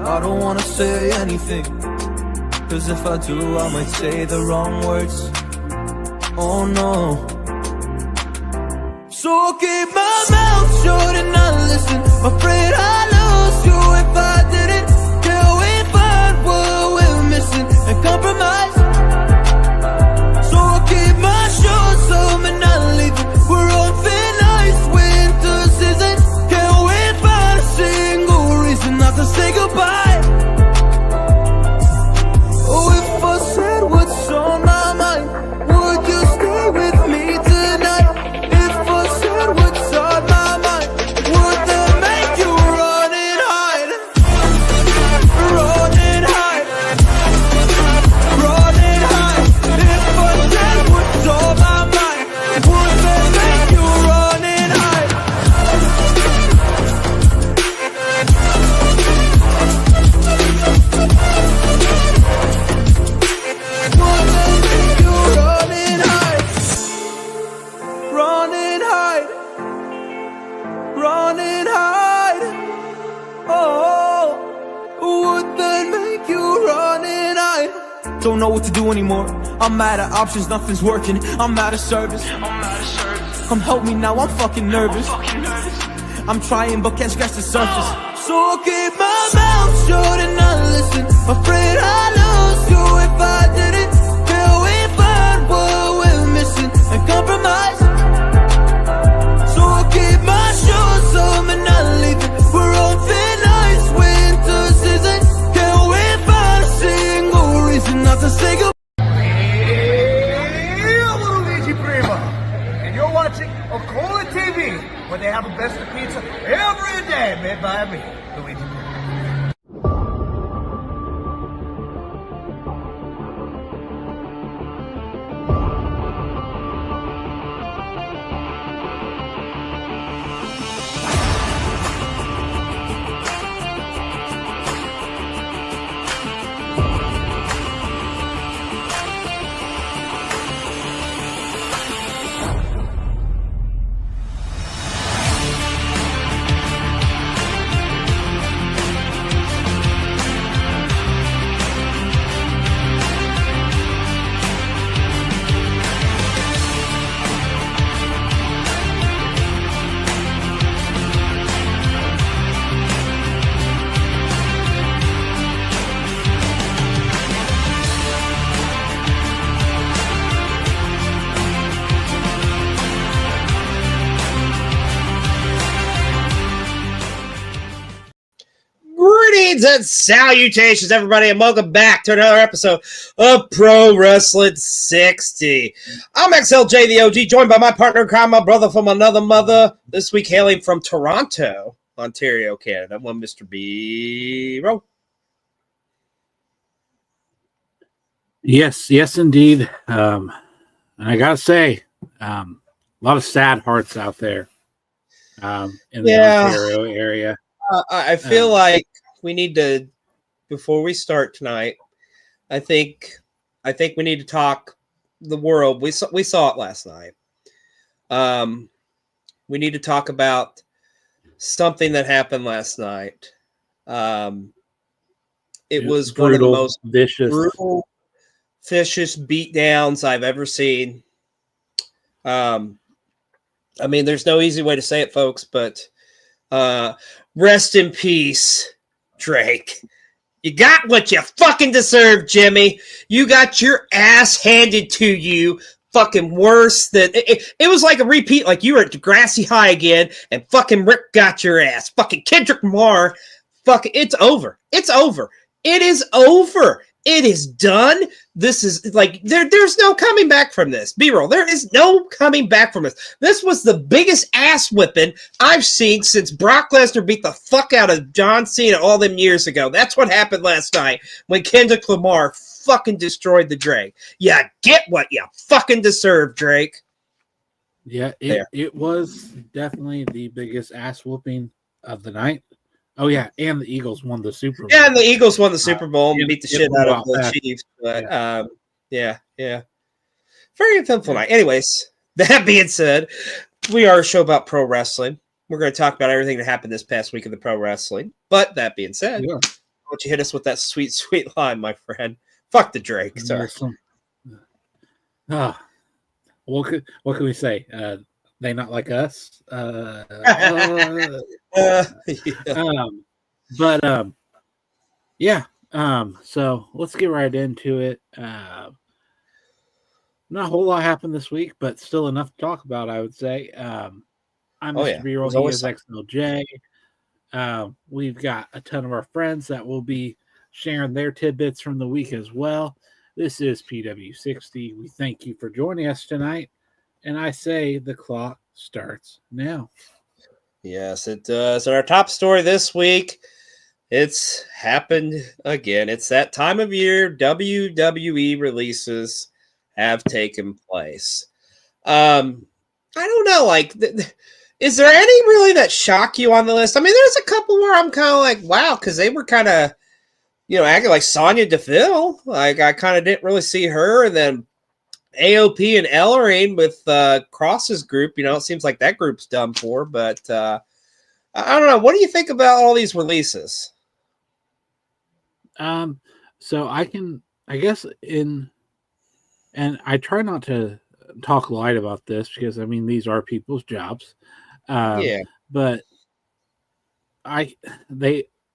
I don't wanna say anything, cause if I do I might say the wrong words. Oh no. So I'll keep my mouth shut and not listen. Afraid I'd lose you if I didn't. Till we find what we're missing and compromise. So I'll keep my shoes on and not leaving. We're on thin ice, winter season. Can't wait for a single reason not to say goodbye. Oh, if I said what's on my mind, would you stay with me tonight? If I said what's on my mind, would that make you run and hide? Run and hide. Run and hide. If I said what's on my mind, would that make you run and hide? Would that make you run and hide? Run and hide. Run and hide. Oh, would that make you run and hide? Don't know what to do anymore. I'm out of options, nothing's working. I'm out of service. Come help me now, I'm fucking nervous. I'm trying but can't scratch the surface. So I'll keep my mouth shut and not listen. Afraid I'd lose you if I didn't. Till we find what we're missing and compromise. So I'll keep my shoes on and not leaving. We're on thin ice, winter season. Can't wait for a single reason not to say goodbye. Hey, Luigi Prima, and you're watching Ocola TV, where they have the best of pizza every day made by me, Luigi Prima. Greetings and salutations, everybody, and welcome back to another episode of Pro Wrestling 60. I'm XLJ the Og, joined by my partner in crime, my brother from another mother. This week, hailing from Toronto, Ontario, Canada, one Mr. B. Rowe. Yes, indeed. And I gotta say, a lot of sad hearts out there in the Ontario area. I feel like we need to, before we start tonight, I think we need to talk the world. We saw it last night. We need to talk about something that happened last night. It was brutal, one of the most brutal, vicious beatdowns I've ever seen. I mean, there's no easy way to say it, folks, but rest in peace, Drake. You got what you fucking deserve, Jimmy. You got your ass handed to you. Fucking worse than it was like a repeat, like you were at Grassy High again, and fucking Rick got your ass. Fucking Kendrick Lamar. Fucking, it's over. It's over. It is over. It is done. This is like there's no coming back from this. B-roll. There is no coming back from this. This was the biggest ass whipping I've seen since Brock Lesnar beat the fuck out of John Cena all them years ago. That's what happened last night when Kendrick Lamar fucking destroyed the Drake. Yeah, get what you fucking deserve, Drake. Yeah, it was definitely the biggest ass whooping of the night. Oh, yeah, and the Eagles won the Super Bowl. Yeah, and the Eagles won the Super Bowl and beat the shit out of the Chiefs. But, yeah. Very eventful night. Anyways, that being said, we are a show about pro wrestling. We're going to talk about everything that happened this past week in the pro wrestling. But that being said, don't you hit us with that sweet, sweet line, my friend? Fuck the Drake. Sorry. What can we say? They not like us. Yeah. So let's get right into it. Not a whole lot happened this week, but still enough to talk about, I would say. I'm Mr. B-Roll. He is XLJ. We've got a ton of our friends that will be sharing their tidbits from the week as well. This is PW60. We thank you for joining us tonight. And I say the clock starts now. Yes, it does. And our top story this week, it's happened again. It's that time of year. WWE releases have taken place. I don't know, like, is there any really that shock you on the list? I mean, there's a couple where I'm kind of like, wow, because they were kind of, acting like Sonya Deville. Like, I kind of didn't really see her. And then AOP and Ellering with Cross's group, it seems like that group's done for. But I don't know. What do you think about all these releases? So I guess and I try not to talk light about this because, I mean, these are people's jobs. But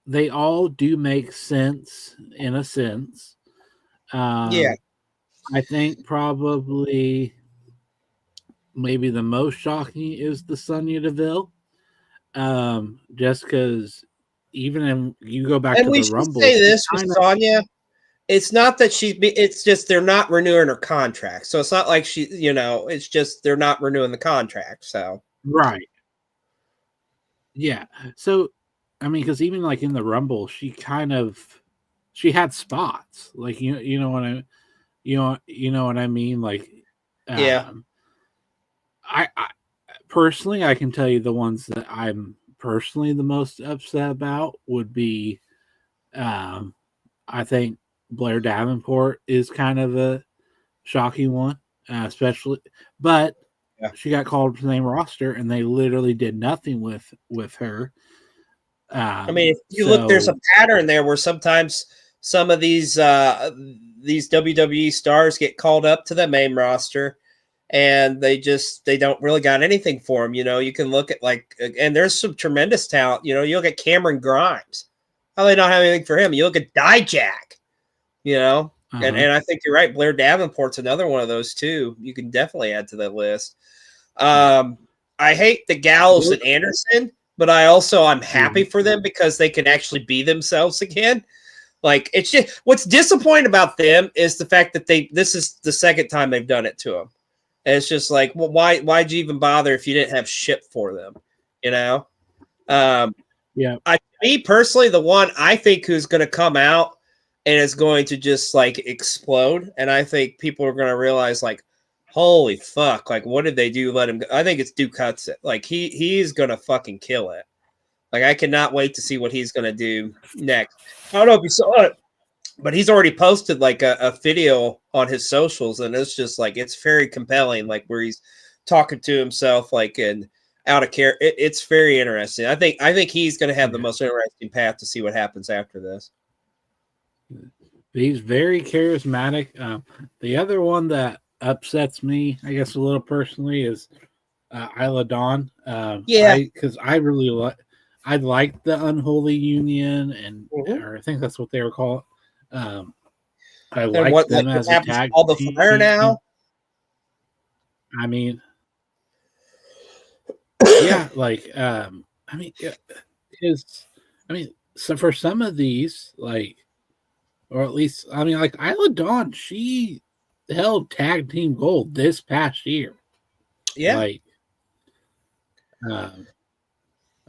they all do make sense in a sense. I think probably maybe the most shocking is the Sonya Deville. Just because even you go back to the Rumble. Say this with Sonya. It's not that it's just they're not renewing her contract. So it's not like it's just they're not renewing the contract. So right. Yeah. So, I mean, because even like in the Rumble, she had spots. Like, you know what I mean? Like, I personally, I can tell you the ones that I'm personally the most upset about would be, I think Blair Davenport is kind of a shocking one, especially, but she got called to the main roster and they literally did nothing with her. I mean, if you look, there's a pattern there where sometimes some of these WWE stars get called up to the main roster and they don't really got anything for them. You can look at and there's some tremendous talent. You look at Cameron Grimes. How they not have anything for him? You look at Dijak. And I think you're right. Blair Davenport's another one of those too. You can definitely add to that list. I hate the Gallows and Anderson, but I'm happy for them because they can actually be themselves again. Like, it's just what's disappointing about them is the fact that this is the second time they've done it to them. And it's just like, well, why'd you even bother if you didn't have shit for them? Me personally, the one I think who's going to come out and is going to just like explode. And I think people are going to realize like, holy fuck, like what did they do? Let him go. I think it's Duke Hudson. Like he's going to fucking kill it. Like I cannot wait to see what he's going to do next. I don't know if you saw it, but he's already posted like a video on his socials and it's just like, it's very compelling. Like where he's talking to himself, like, and out of care. It's very interesting. I think he's going to have the most interesting path to see what happens after this. He's very charismatic. The other one that upsets me, I guess, a little personally is Isla Dawn. Because I really like the Unholy Union, and or I think that's what they were called. I like them as a tag all the fire now. I mean, so for some of these, like. Or at least, I mean, like Isla Dawn, she held tag team gold this past year. Yeah. Like,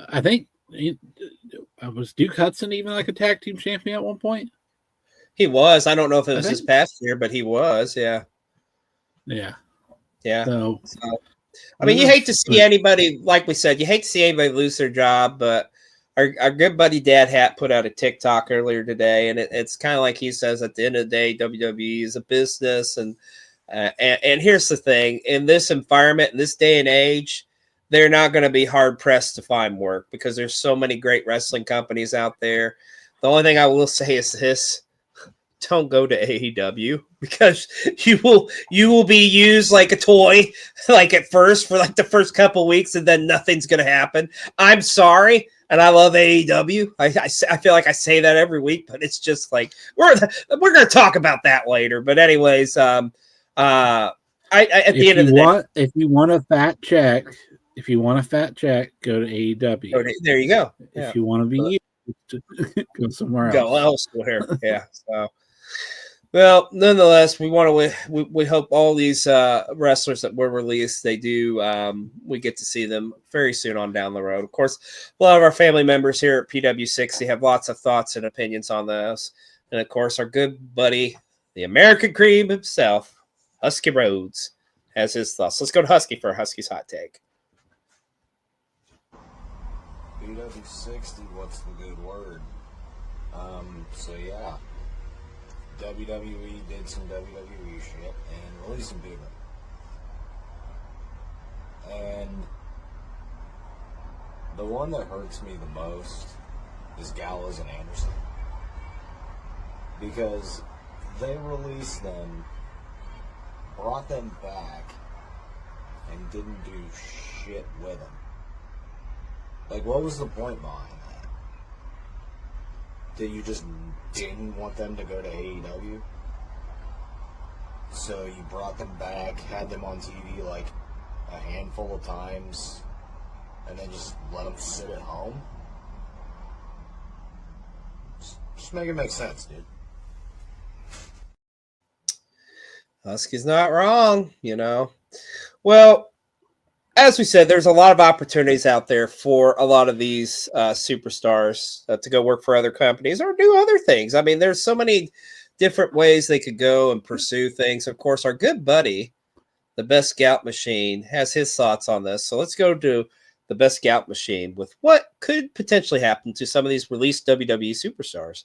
I think was Duke Hudson even like a tag team champion at one point? He was. I don't know if it was this past year, but he was. Yeah. Yeah. Yeah. So I mean, you hate to see anybody, like we said, you hate to see anybody lose their job, but our good buddy Dad Hat put out a TikTok earlier today, and it's kind of like he says, at the end of the day, WWE is a business, and here's the thing: in this environment, in this day and age, they're not going to be hard pressed to find work because there's so many great wrestling companies out there The only thing I will say is this: don't go to AEW, because you will be used like a toy, like at first for like the first couple weeks, and then nothing's gonna happen. I'm sorry, and I love AEW. I feel like I say that every week, but it's just like we're gonna talk about that later. But anyways, at the end of the day, if you want a fat check, go to AEW. There you go. If you want to be go somewhere else. Go elsewhere. Yeah. So, well, nonetheless, we hope all these wrestlers that were released, they do. We get to see them very soon on down the road. Of course, a lot of our family members here at PW60 have lots of thoughts and opinions on this, and of course, our good buddy, the American Cream himself, Husky Rhodes, has his thoughts. Let's go to Husky for Husky's hot take. PW60, what's the good word? So yeah, WWE did some WWE shit and released some people. And the one that hurts me the most is Gallows and Anderson. Because they released them, brought them back, and didn't do shit with them. Like, what was the point behind that? That you just didn't want them to go to AEW? So you brought them back, had them on TV like a handful of times, and then just let them sit at home? Just make it make sense, dude. Husky's not wrong, you know. Well, as we said, there's a lot of opportunities out there for a lot of these superstars to go work for other companies or do other things. I mean, there's so many different ways they could go and pursue things. Of course, our good buddy, the Best Scout Machine, has his thoughts on this. So let's go to the Best Scout Machine with what could potentially happen to some of these released WWE superstars.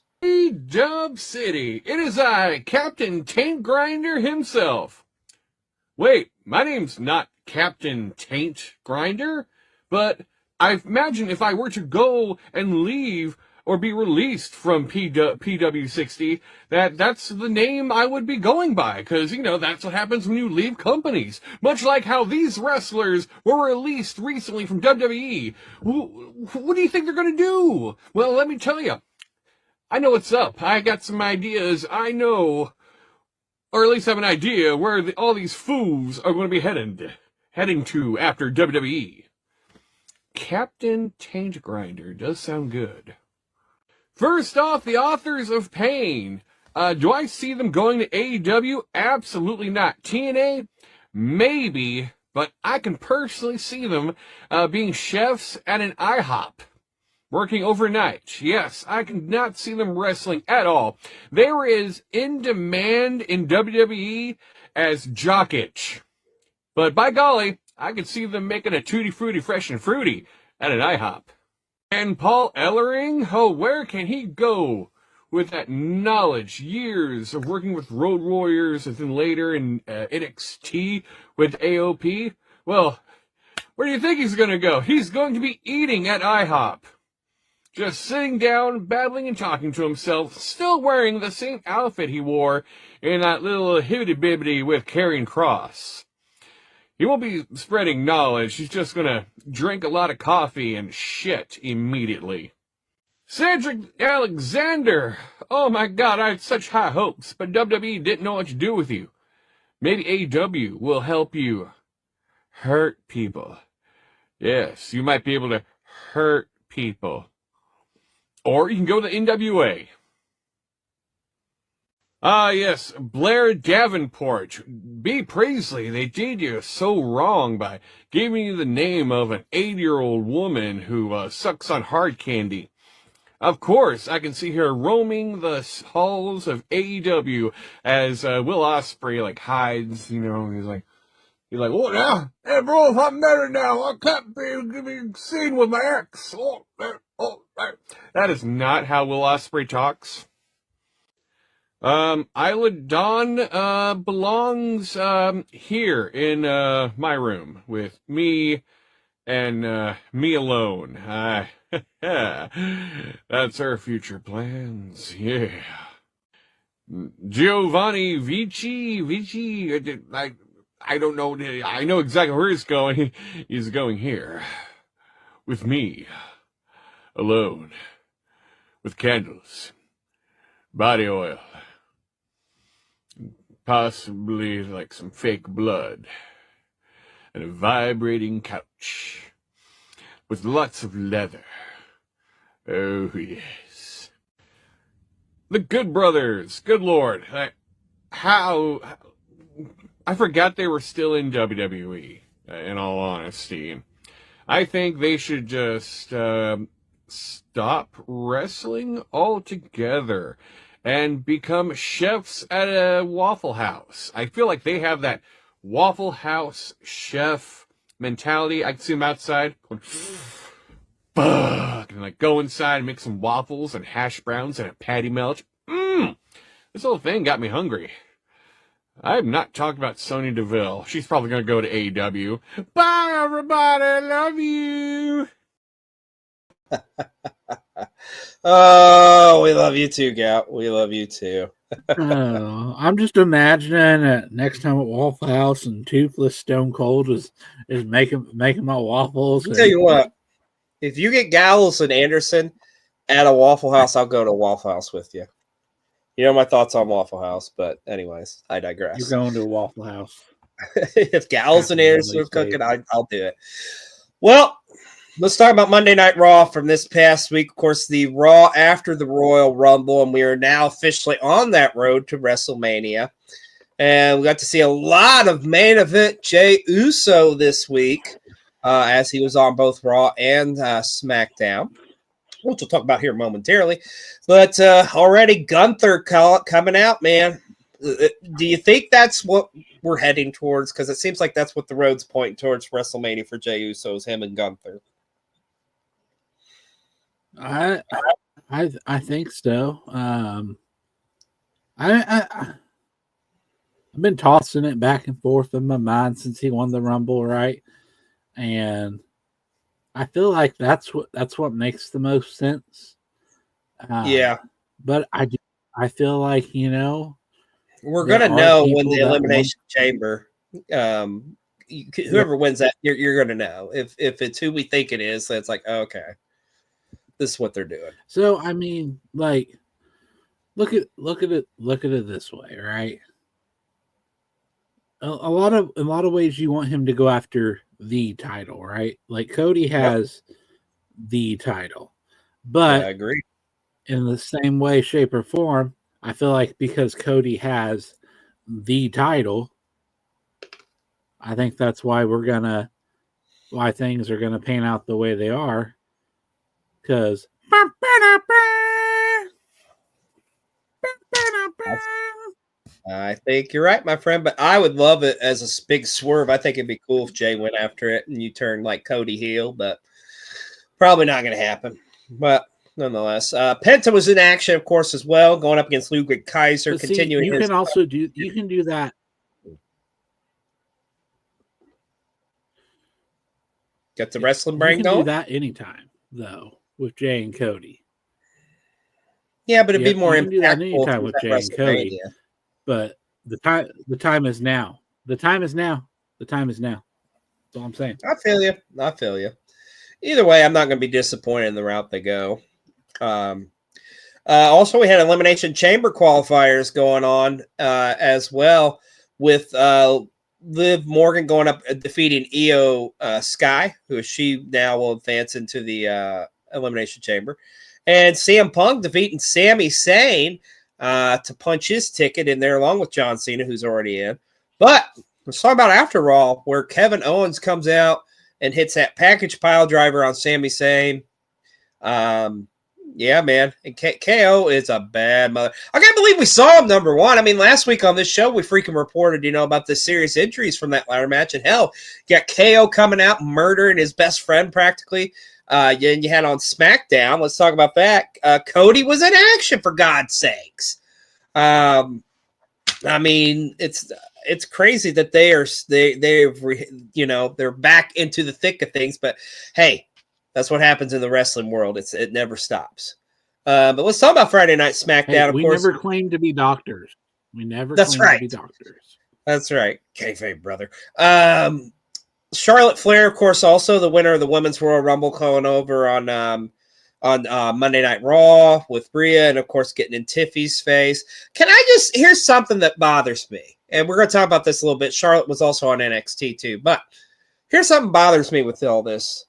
Dub City, it is I, Captain Taint Grinder himself. Wait, my name's not Captain Taint Grinder, but I imagine if I were to go and leave or be released from PW60, that's the name I would be going by, because, you know, that's what happens when you leave companies. Much like how these wrestlers were released recently from WWE. What do you think they're going to do? Well, let me tell you. I know what's up. I got some ideas. I know, or at least have an idea where all these fools are going to be heading to after WWE. Captain Taint Grinder does sound good. First off, the Authors of Pain. Do I see them going to AEW? Absolutely not. TNA? Maybe, but I can personally see them being chefs at an IHOP. Working overnight. Yes, I cannot see them wrestling at all. They were as in demand in WWE as Jock Itch. But by golly, I could see them making a Tutti Frutti Fresh and Fruity at an IHOP. And Paul Ellering, oh, where can he go with that knowledge, years of working with Road Warriors, and then later in NXT with AOP? Well, where do you think he's going to go? He's going to be eating at IHOP. Just sitting down, babbling and talking to himself, still wearing the same outfit he wore in that little hibbity-bibbity with Karrion Kross. He won't be spreading knowledge, he's just gonna drink a lot of coffee and shit immediately. Cedric Alexander! Oh my god, I had such high hopes, but WWE didn't know what to do with you. Maybe AEW will help you hurt people. Yes, you might be able to hurt people. Or you can go to the NWA. Ah, yes, Blair Davenport. B. Priestley, they did you so wrong by giving you the name of an 80-year-old woman who sucks on hard candy. Of course, I can see her roaming the halls of AEW as Will Ospreay, like, hides, you know, he's like, oh, now, hey, bro, if I'm married now, I can't be seen with my ex. That is not how Will Ospreay talks. Isla Dawn belongs here in my room with me and me alone. That's our future plans. Yeah. Giovanni Vici, I don't know. I know exactly where he's going. He's going here. With me. Alone. With candles. Body oil. Possibly like some fake blood. And a vibrating couch. With lots of leather. Oh, yes. The Good Brothers. Good Lord. I forgot they were still in WWE, in all honesty. I think they should just stop wrestling altogether and become chefs at a Waffle House. I feel like they have that Waffle House chef mentality. I can see them outside going, fuck, and like go inside and make some waffles and hash browns and a patty melt. This whole thing got me hungry. I'm not talking about Sonya Deville. She's probably going to go to AEW. Bye, everybody. Love you. Oh, we love you too, Gout. We love you too. I'm just imagining that next time at Waffle House and Toothless Stone Cold is making my waffles. I'll tell you what, if you get Gallows and Anderson at a Waffle House, I'll go to Waffle House with you. You know my thoughts on Waffle House, but anyways, I digress. You're going to a Waffle House. If Gallows and Anderson are cooking, I'll do it. Well, let's talk about Monday Night Raw from this past week. Of course, the Raw after the Royal Rumble, and we are now officially on that road to WrestleMania. And we got to see a lot of main event Jey Uso this week, as he was on both Raw and SmackDown, which we'll talk about here momentarily. But already Gunther coming out, man. Do you think that's what we're heading towards? Because it seems like that's what the road's pointing towards WrestleMania for Jey Uso, is him and Gunther. I think so. I've been tossing it back and forth in my mind since he won the Rumble, right? And I feel like that's what makes the most sense. Yeah, but I feel like, you know, we're gonna know when the Elimination Chamber, whoever wins that, you're gonna know if it's who we think it is. So it's like, okay, this is what they're doing. So I mean, like, look at it this way, right? A lot of ways you want him to go after the title, right? Like Cody has the title, but I agree. In the same way, shape, or form, I feel like because Cody has the title, I think that's why things are gonna pan out the way they are. Because I think you're right, my friend, but I would love it as a big swerve. I think it'd be cool if Jay went after it and you turn like Cody heel, but probably not going to happen. But nonetheless, Penta was in action, of course, as well, going up against Ludwig Kaiser, continuing. You can do that. Got the wrestling brain going. You can do that anytime, though, with Jay and Cody. Yeah, but it'd be more impactful. Do that anytime with Jay and Cody. But the time is now. The time is now. That's all I'm saying. I feel you. Either way, I'm not going to be disappointed in the route they go. Also, we had Elimination Chamber qualifiers going on as well, with Liv Morgan going up defeating Io Sky, who she now will advance into the Elimination Chamber, and CM Punk defeating Sami Zayn to punch his ticket in there along with John Cena, who's already in. But let's talk about after Raw, where Kevin Owens comes out and hits that package pile driver on Sami Zayn. Yeah, man. And KO is a bad mother. I can't believe we saw him number one. I mean, last week on this show, we freaking reported, about the serious injuries from that ladder match. And hell, you got KO coming out, murdering his best friend practically. And you had on SmackDown. Let's talk about that. Cody was in action, for God's sakes. I mean, it's crazy that they're back into the thick of things. But hey, that's what happens in the wrestling world. It never stops. But let's talk about Friday Night SmackDown. Hey, of we course, never claimed to be doctors. We never That's claimed right. to be doctors. That's right. Kayfabe, brother. Charlotte Flair, of course, also the winner of the Women's Royal Rumble, going over on Monday Night Raw with Rhea, and of course getting in Tiffy's face. Here's something that bothers me, and we're going to talk about this a little bit. Charlotte was also on NXT too, but here's something bothers me with all this.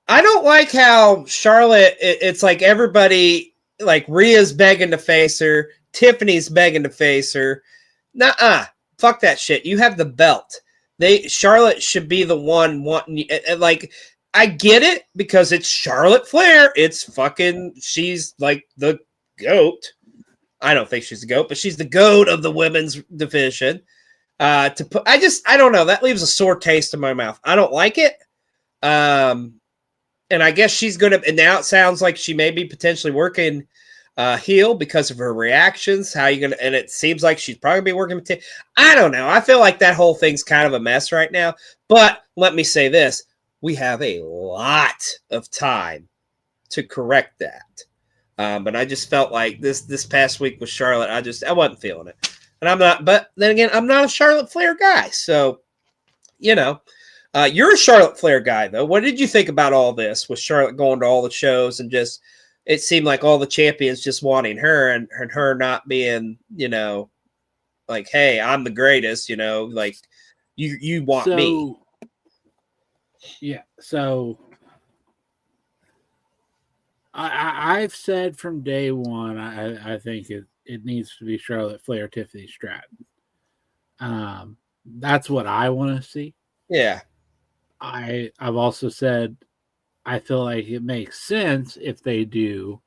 I don't like how Charlotte, it's like everybody, like Rhea's begging to face her, Tiffany's begging to face her. Nuh-uh. Fuck that shit. You have the belt. Charlotte should be the one wanting, like, I get it because it's Charlotte Flair. She's like the GOAT. I don't think she's the GOAT, but she's the GOAT of the women's division. I don't know. That leaves a sore taste in my mouth. I don't like it. And I guess she's going to, and now it sounds like she may be potentially working heel because of her reactions. How you going to, and it seems like she's probably be working with, I don't know. I feel like that whole thing's kind of a mess right now. But let me say this. We have a lot of time to correct that. But I just felt like this past week with Charlotte, I wasn't feeling it. And I'm not, but then again, I'm not a Charlotte Flair guy. So, you're a Charlotte Flair guy, though. What did you think about all this with Charlotte going to all the shows and just, it seemed like all the champions just wanting her and her not being, like, hey, I'm the greatest, like you want me. Yeah. So I've said from day one, I think it needs to be Charlotte Flair, Tiffany Stratton. That's what I want to see. Yeah. I've also said I feel like it makes sense if they do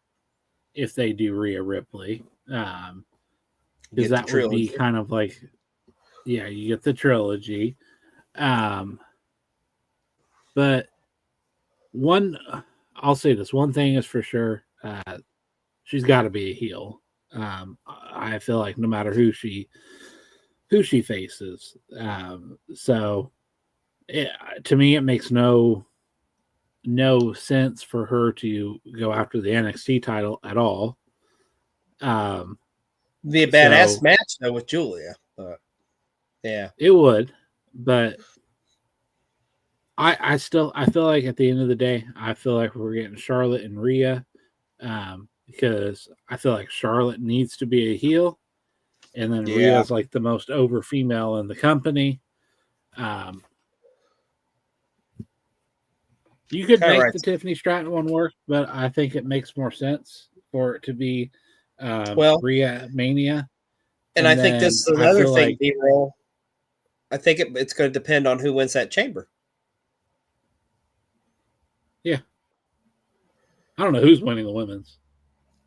Rhea Ripley, because that would be kind of like, yeah, you get the trilogy. But I'll say this one thing is for sure, she's got to be a heel. I feel like no matter who she faces, so. To me, it makes no sense for her to go after the NXT title at all. Be a badass match though with Julia, but yeah, it would. But I feel like at the end of the day, I feel like we're getting Charlotte and Rhea, because I feel like Charlotte needs to be a heel, and then Rhea's like the most over female in the company. You could make the Tiffany Stratton one work, but I think it makes more sense for it to be Rhea Mania. And I think this is another thing, B-roll. I think it's going to depend on who wins that chamber. Yeah. I don't know who's winning the women's.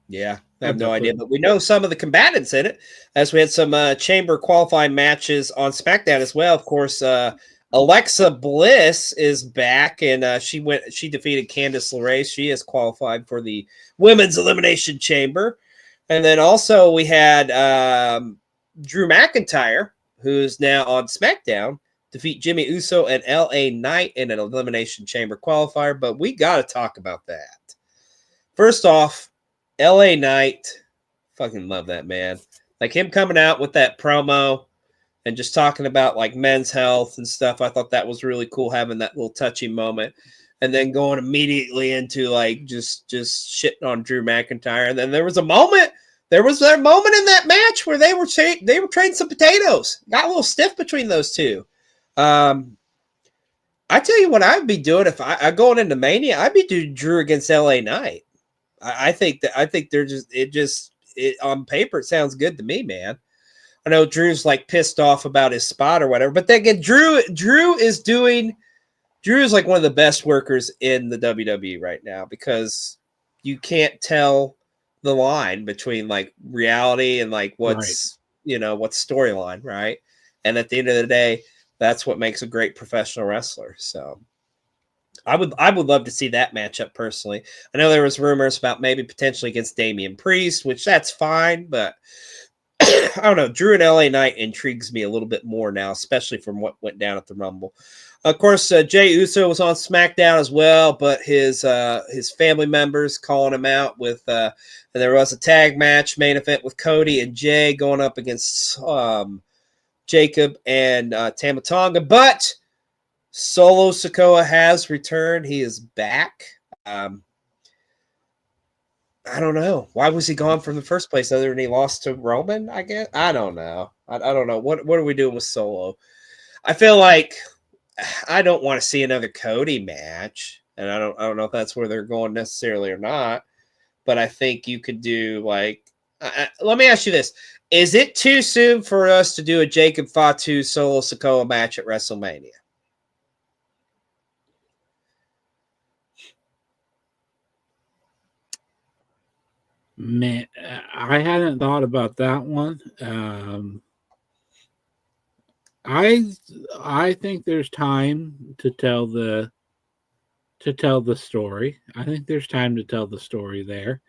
Yeah, I have no idea, but we know some of the combatants in it, as we had some chamber qualifying matches on SmackDown as well. Of course, Alexa Bliss is back, and she defeated Candice LeRae. She is qualified for the Women's Elimination Chamber. And then also we had Drew McIntyre, who's now on SmackDown, defeat Jimmy Uso and LA Knight in an Elimination Chamber qualifier. But we got to talk about that. First off, LA Knight, fucking love that man. Like him coming out with that promo and just talking about like men's health and stuff. I thought that was really cool, having that little touching moment, and then going immediately into like just shitting on Drew McIntyre. And then there was a moment in that match where they were trading some potatoes. Got a little stiff between those two. I tell you what I'd be doing if I going into Mania. I'd be doing Drew against LA Knight. I think they're just on paper it sounds good to me, man. I know Drew's like pissed off about his spot or whatever, but then again, Drew is like one of the best workers in the WWE right now, because you can't tell the line between like reality and like what's storyline, right? And at the end of the day, that's what makes a great professional wrestler. So I would love to see that matchup personally. I know there was rumors about maybe potentially against Damian Priest, which that's fine, but I don't know. Drew and LA Knight intrigues me a little bit more now, especially from what went down at the Rumble. Of course, Jey Uso was on SmackDown as well, but his family members calling him out with. And there was a tag match main event with Cody and Jay going up against Jacob and Tama Tonga, but Solo Sikoa has returned. He is back. I don't know. Why was he gone from the first place other than he lost to Roman, I guess? I don't know. I don't know. What are we doing with Solo? I feel like I don't want to see another Cody match. And I don't know if that's where they're going necessarily or not. But I think you could do like let me ask you this. Is it too soon for us to do a Jacob Fatu Solo Sikoa match at WrestleMania? Man, I hadn't thought about that one. I think there's time to tell the story. I think there's time to tell the story there.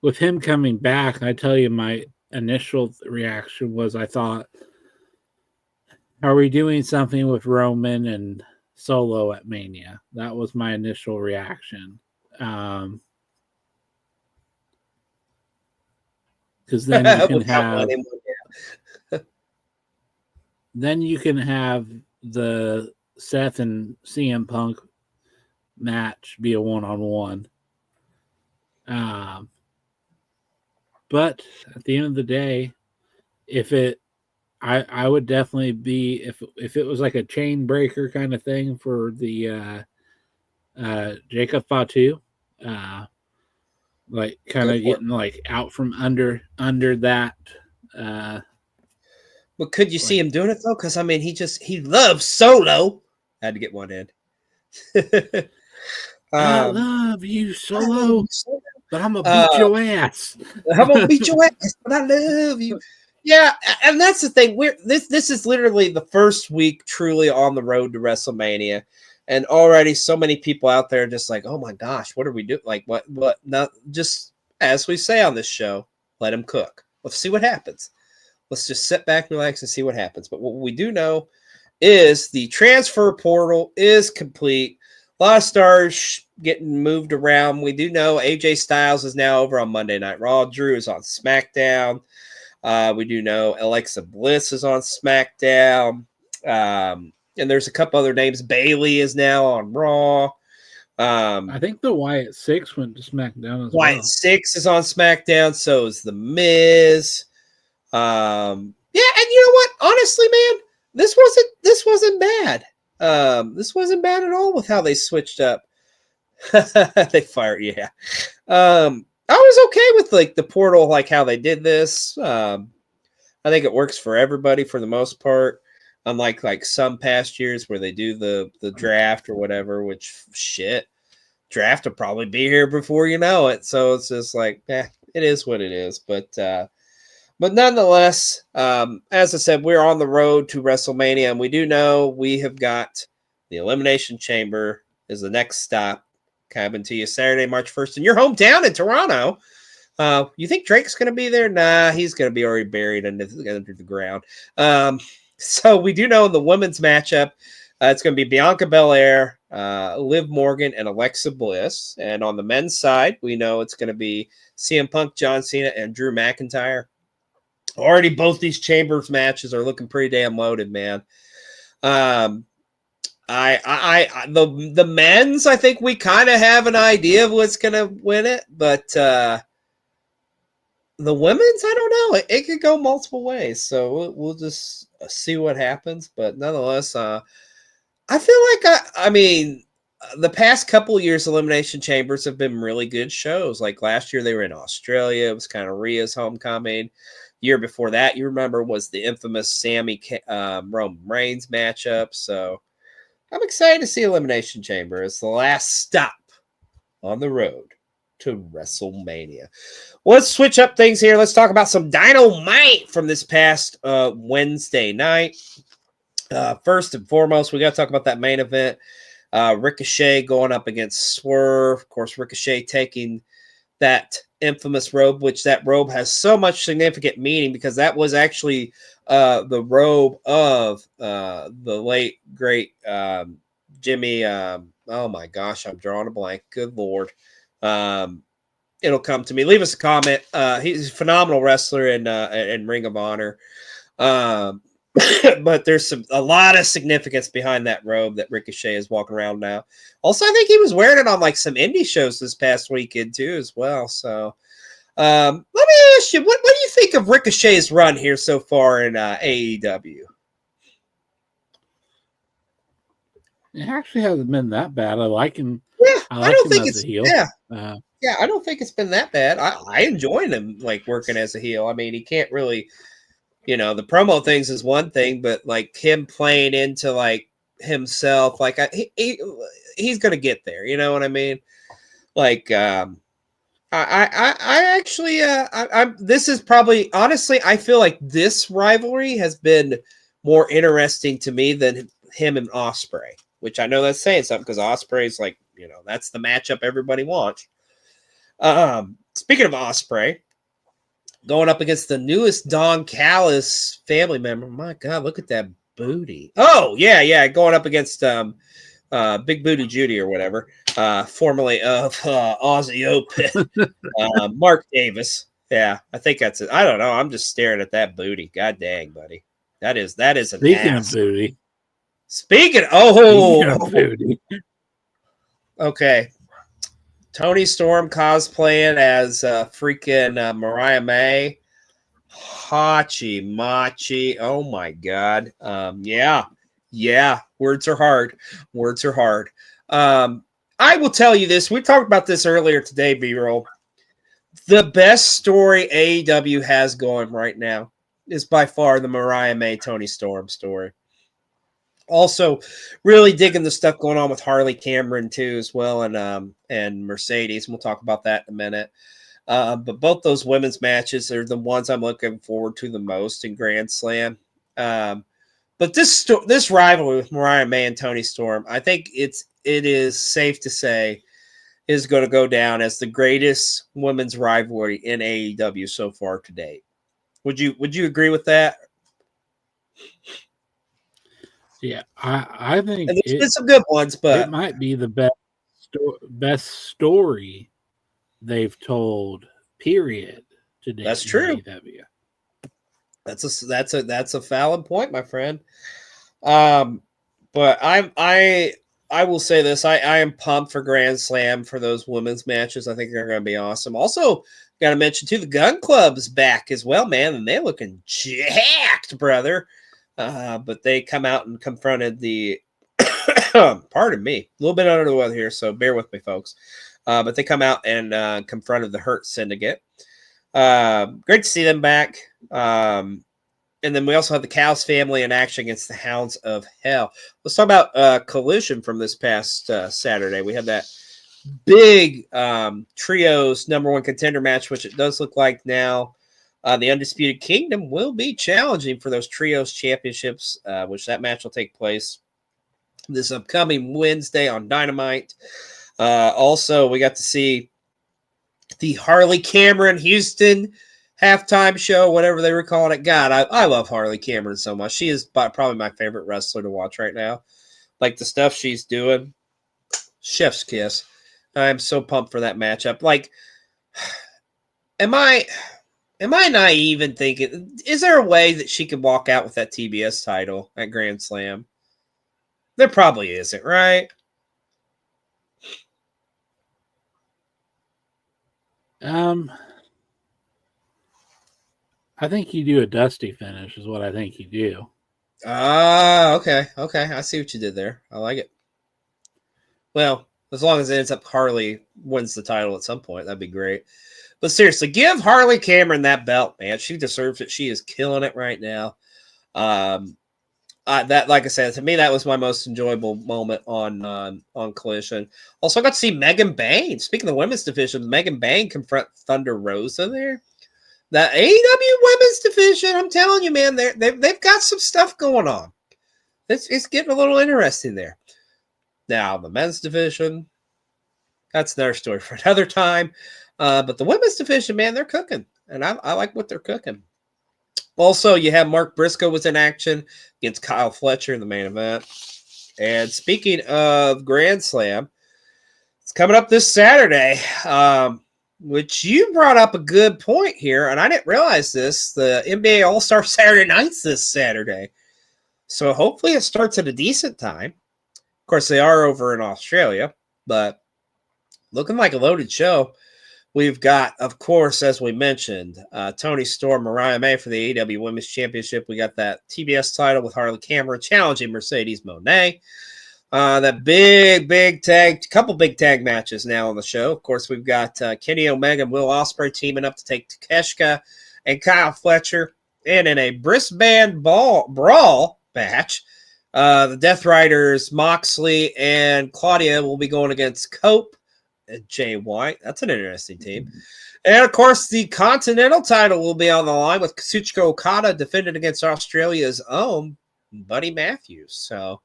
With him coming back, I tell you, my initial reaction was I thought, are we doing something with Roman and Solo at Mania? That was my initial reaction. Because then you can have then you can have the Seth and CM Punk match be a one-on-one. But at the end of the day, I would definitely be if it was like a chain breaker kind of thing for the Jacob Fatu, like kind of getting like out from under that. But could you see him doing it though? Because I mean, he loves Solo. Had to get one in. I love you, Solo, but I'm gonna beat your ass. I'm gonna beat your ass, but I love you. Yeah, and that's the thing. This is literally the first week truly on the road to WrestleMania. And already so many people out there just like, oh my gosh, what are we doing? Like, what? Not just as we say on this show, let him cook. Let's see what happens. Let's just sit back, relax, and see what happens. But what we do know is the transfer portal is complete. A lot of stars getting moved around. We do know AJ Styles is now over on Monday Night Raw. Drew is on SmackDown. We do know Alexa Bliss is on SmackDown. And there's a couple other names. Bailey is now on Raw. I think the Wyatt Six went to SmackDown as well. Wyatt Six is on SmackDown. So is The Miz. Yeah, and you know what? Honestly, man, this wasn't bad. This wasn't bad at all with how they switched up. They fired, yeah. I was okay with like the portal, like how they did this. I think it works for everybody for the most part. Unlike like some past years where they do the draft or whatever, which shit, draft will probably be here before you know it. So it's just like, it is what it is. But nonetheless, as I said, we're on the road to WrestleMania, and we do know we have got the Elimination Chamber is the next stop coming to you Saturday, March 1st in your hometown in Toronto. You think Drake's going to be there? Nah, he's going to be already buried under the ground. So we do know in the women's matchup, it's going to be Bianca Belair, Liv Morgan, and Alexa Bliss. And on the men's side, we know it's going to be CM Punk, John Cena, and Drew McIntyre. Already both these Chambers matches are looking pretty damn loaded, man. The men's, I think we kind of have an idea of what's going to win it, but the women's, I don't know. It could go multiple ways, so we'll just see what happens. But nonetheless, I feel like I mean, the past couple of years, Elimination Chambers have been really good shows. Like last year, they were in Australia. It was kind of Rhea's homecoming. Year before that, you remember, was the infamous Sammy Roman Reigns matchup. So I'm excited to see Elimination Chamber. It's the last stop on the road to WrestleMania. Let's switch up things here. Let's talk about some Dynamite from this past Wednesday night. First and foremost, we got to talk about that main event. Ricochet going up against Swerve. Of course, Ricochet taking that infamous robe, which that robe has so much significant meaning because that was actually the robe of the late great Jimmy. Oh my gosh, I'm drawing a blank. Good Lord. It'll come to me. Leave us a comment. He's a phenomenal wrestler in Ring of Honor. But there's a lot of significance behind that robe that Ricochet is walking around now. Also, I think he was wearing it on like some indie shows this past weekend too, as well. So, let me ask you, what do you think of Ricochet's run here so far in AEW? It actually hasn't been that bad. I like him. Yeah, I don't think it's a heel. Yeah, I don't think it's been that bad. I enjoy him like working as a heel. I mean, he can't really. The promo things is one thing, but like him playing into like himself, like he's gonna get there. You know what I mean? Like, I actually, this is probably honestly, I feel like this rivalry has been more interesting to me than him and Ospreay, which I know that's saying something because Ospreay's like, that's the matchup everybody wants. Speaking of Ospreay. Going up against the newest Don Callis family member. My God, look at that booty. Oh, yeah. Going up against Big Booty Judy or whatever, formerly of Aussie Open, Mark Davis. Yeah, I think that's it. I don't know. I'm just staring at that booty. God dang, buddy. That is an Speaking ass. of booty. Speaking of booty. Okay. Tony Storm cosplaying as freaking Mariah May. Hachi Machi. Oh my God. Yeah. Words are hard. I will tell you this. We talked about this earlier today, B-Roll. The best story AEW has going right now is by far the Mariah May Tony Storm story. Also, really digging the stuff going on with Harley Cameron too, as well, and Mercedes. And we'll talk about that in a minute. But both those women's matches are the ones I'm looking forward to the most in Grand Slam. But this rivalry with Mariah May and Tony Storm, I think it is safe to say, is going to go down as the greatest women's rivalry in AEW so far to date. Would you agree with that? Yeah, I think there's been some good ones, but it might be the best story they've told. Period. Today, that's true. AEW. That's a valid point, my friend. But I will say this: I am pumped for Grand Slam for those women's matches. I think they're going to be awesome. Also, got to mention too, the Gun Club's back as well, man, and they're looking jacked, brother. But they come out and confronted the pardon me, a little bit under the weather here, so bear with me, folks. But they come out and confronted the Hurt Syndicate. Great to see them back. And then we also have the Cows family in action against the Hounds of Hell. Let's talk about Collision from this past Saturday. We had that big trios number one contender match, which it does look like now the Undisputed Kingdom will be challenging for those trios championships, which that match will take place this upcoming Wednesday on Dynamite. Also, we got to see the Harley Cameron Houston halftime show, whatever they were calling it. God, I love Harley Cameron so much. She is probably my favorite wrestler to watch right now. Like the stuff she's doing, chef's kiss. I'm so pumped for that matchup. Like, am I naive in thinking, is there a way that she could walk out with that TBS title at Grand Slam? There probably isn't, right? I think you do a dusty finish is what I think you do. Okay. I see what you did there. I like it. Well, as long as it ends up Harley wins the title at some point, that'd be great. But seriously, give Harley Cameron that belt, man. She deserves it. She is killing it right now. That, like I said, to me, that was my most enjoyable moment on Collision. Also, I got to see Megan Bayne. Speaking of the women's division, Megan Bayne confront Thunder Rosa there. The AEW women's division, I'm telling you, man, they've got some stuff going on. It's getting a little interesting there. Now, the men's division, that's another story for another time. But the women's division, man, they're cooking, and I like what they're cooking. Also, you have Mark Briscoe was in action against Kyle Fletcher in the main event. And speaking of Grand Slam, it's coming up this Saturday, which you brought up a good point here, and I didn't realize this. The NBA All-Star Saturday Night's this Saturday. So hopefully it starts at a decent time. Of course, they are over in Australia, but looking like a loaded show. We've got, of course, as we mentioned, Toni Storm, Mariah May for the AEW Women's Championship. We got that TBS title with Harley Cameron challenging Mercedes Moné. That couple big tag matches now on the show. Of course, we've got Kenny Omega and Will Ospreay teaming up to take Takeshita and Kyle Fletcher. And in a Brisbane brawl match, the Death Riders, Moxley and Claudia will be going against Cope and Jay White. That's an interesting team. And, of course, the Continental title will be on the line with Kazuchika Okada defended against Australia's own Buddy Matthews. So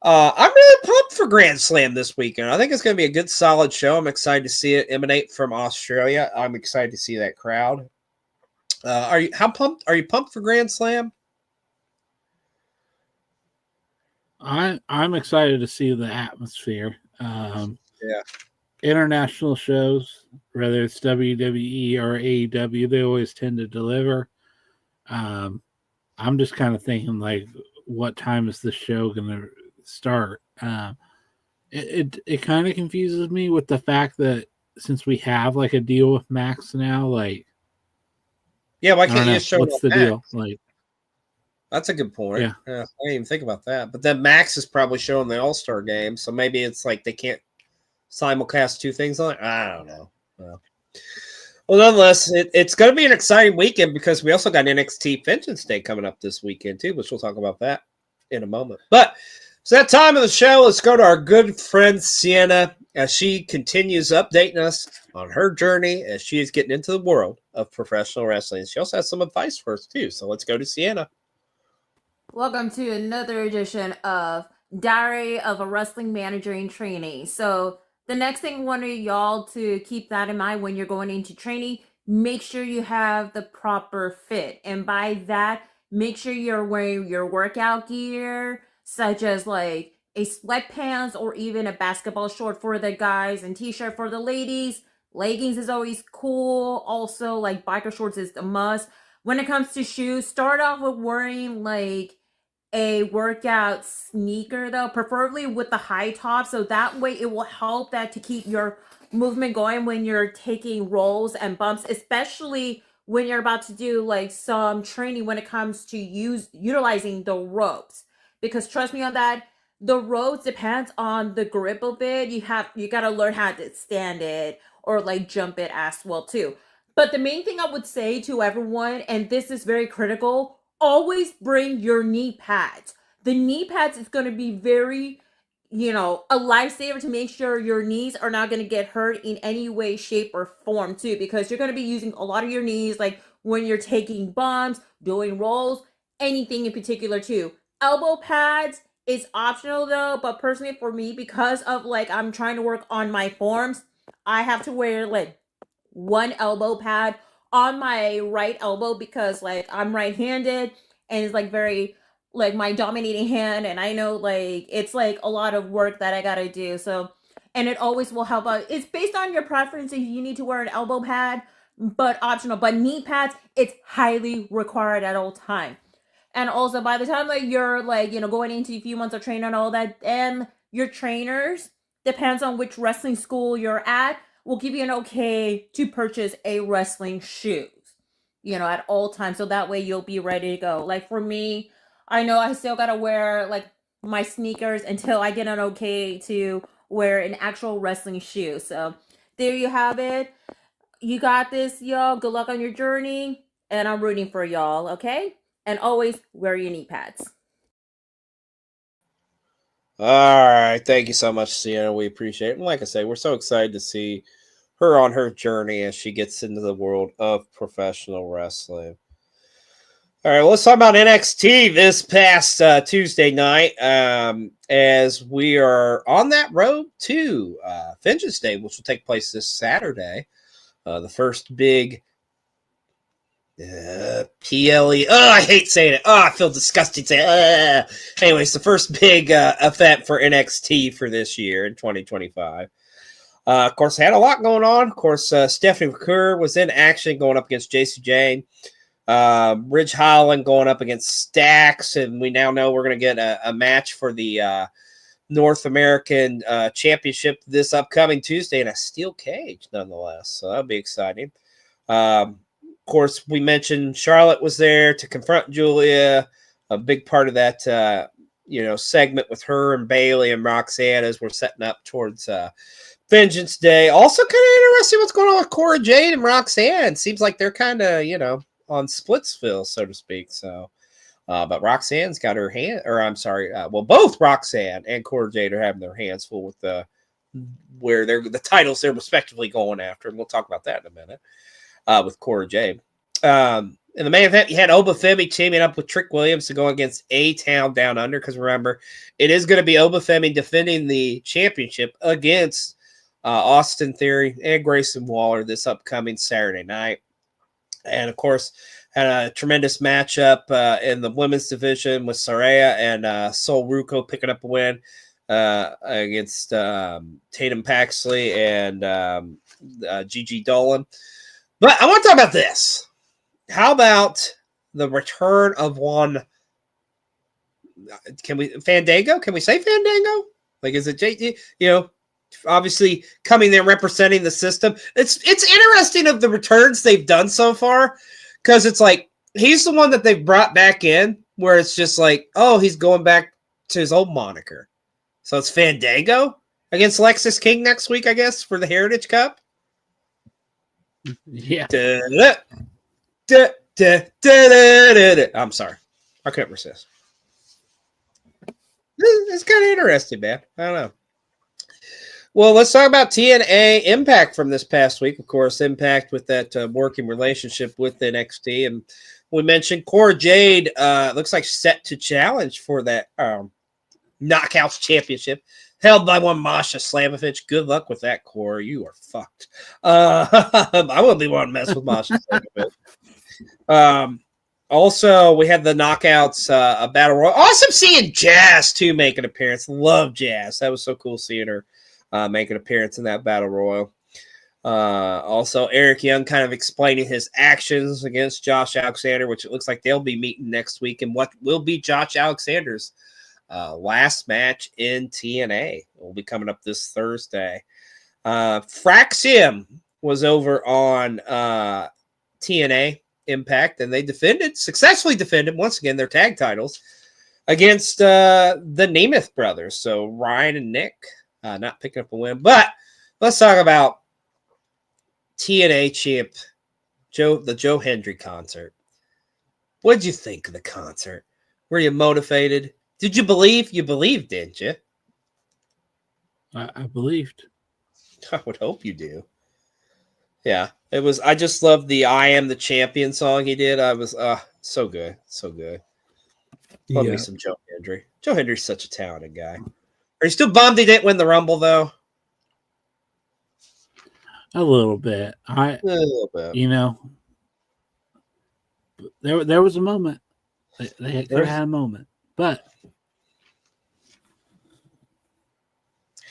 I'm really pumped for Grand Slam this weekend. I think it's going to be a good, solid show. I'm excited to see it emanate from Australia. I'm excited to see that crowd. Are you pumped for Grand Slam? I'm excited to see the atmosphere. Yeah. International shows, whether it's WWE or AEW, they always tend to deliver. I'm just kind of thinking, like, what time is the show going to start? It kind of confuses me with the fact that since we have like a deal with Max now, like, yeah, why can't you just show what's the Max? deal? Like, that's a good point. Yeah. I didn't even think about that. But then Max is probably showing the All-Star game, so maybe it's like they can't simulcast two things on it. I don't know. Well, nonetheless, it's going to be an exciting weekend because we also got NXT Vengeance Day coming up this weekend too, which we'll talk about that in a moment. But it's that time of the show. Let's go to our good friend Sienna as she continues updating us on her journey as she is getting into the world of professional wrestling. She also has some advice for us too. So let's go to Sienna. Welcome to another edition of Diary of a Wrestling Manager in Training. So the next thing I want y'all to keep that in mind when you're going into training, make sure you have the proper fit. And by that, make sure you're wearing your workout gear, such as like a sweatpants or even a basketball short for the guys and t-shirt for the ladies. Leggings is always cool. Also, like biker shorts is a must. When it comes to shoes, start off with wearing like a workout sneaker though, preferably with the high top, so that way it will help that to keep your movement going when you're taking rolls and bumps, especially when you're about to do like some training when it comes to utilizing the ropes, because trust me on that, the ropes depends on the grip of it. You gotta learn how to stand it or like jump it as well too. But the main thing I would say to everyone, and this is very critical, always bring your knee pads. The knee pads is going to be very, a lifesaver to make sure your knees are not going to get hurt in any way, shape, or form too, because you're going to be using a lot of your knees, like when you're taking bumps, doing rolls, anything in particular too. Elbow pads is optional though, but personally for me, because of like I'm trying to work on my forms, I have to wear like one elbow pad on my right elbow because like I'm right-handed and it's like very like my dominating hand, and I know like it's like a lot of work that I gotta do. So, and it always will help out. It's based on your preference if you need to wear an elbow pad, but optional. But knee pads, it's highly required at all time. And also by the time like you're like, going into a few months of training and all that, and your trainers, depends on which wrestling school you're at, will give you an okay to purchase a wrestling shoes, at all times. So that way you'll be ready to go. Like for me, I know I still gotta wear like my sneakers until I get an okay to wear an actual wrestling shoe. So there you have it. You got this, y'all. Good luck on your journey. And I'm rooting for y'all, okay? And always wear your knee pads. All right. Thank you so much, Sienna. We appreciate it. And like I say, we're so excited to see her on her journey as she gets into the world of professional wrestling. All right, well, let's talk about NXT this past Tuesday night as we are on that road to Vengeance Day, which will take place this Saturday. The first big PLE. Oh, I hate saying it. Oh, I feel disgusting saying it. Anyways, the first big event for NXT for this year in 2025. Of course, had a lot going on. Of course, Stephanie McClure was in action going up against JC Jane. Ridge Holland going up against Stax, and we now know we're going to get a match for the North American Championship this upcoming Tuesday in a steel cage, nonetheless. So that'll be exciting. Of course, we mentioned Charlotte was there to confront Julia. A big part of that, segment with her and Bailey and Roxanne as we're setting up towards Vengeance Day. Also, kind of interesting what's going on with Cora Jade and Roxanne. Seems like they're kind of, on Splitsville, so to speak. So, but Roxanne's got her hand, or I'm sorry, both Roxanne and Cora Jade are having their hands full with where they're the titles they're respectively going after, and we'll talk about that in a minute with Cora Jade. In the main event, you had Oba Femi teaming up with Trick Williams to go against A-Town Down Under, because remember, it is going to be Oba Femi defending the championship against Austin Theory and Grayson Waller this upcoming Saturday night. And, of course, had a tremendous matchup in the women's division with Saraya and Sol Ruco picking up a win against Tatum Paxley and Gigi Dolan. But I want to talk about this. How about the return of one? Fandango? Can we say Fandango? Like, is it JT? Obviously coming there representing the system. It's interesting of the returns they've done so far, because it's like he's the one that they've brought back in where it's just like, oh, he's going back to his old moniker. So it's Fandango against Lexus King next week, I guess, for the Heritage Cup. Yeah. I'm sorry. I couldn't resist. It's kind of interesting, man. I don't know. Well, let's talk about TNA Impact from this past week. Of course, Impact with that working relationship with NXT. And we mentioned Cora Jade looks like set to challenge for that Knockouts Championship held by one Masha Slamovich. Good luck with that, Cora. You are fucked. I wouldn't be wanting to mess with Masha Slamovich. Also, we had the Knockouts a Battle Royal. Awesome seeing Jazz, too, make an appearance. Love Jazz. That was so cool seeing her make an appearance in that Battle Royal. Also, Eric Young kind of explaining his actions against Josh Alexander, which it looks like they'll be meeting next week, and what will be Josh Alexander's last match in TNA. It will be coming up this Thursday. Fraxium was over on TNA Impact, and they successfully defended, once again, their tag titles against the Nemeth brothers. So Ryan and Nick not picking up a win. But let's talk about TNA champ the Joe Hendry concert. What did you think of the concert? Were you motivated? Did you believe? You believed, didn't you? I believed. I would hope you do. Yeah, it was. I just loved the "I Am the Champion" song he did. I was so good, so good. Love me some Joe Hendry. Joe Hendry's such a talented guy. Are you still bummed he didn't win the Rumble, though? A little bit. A little bit. There was a moment. They had a moment. But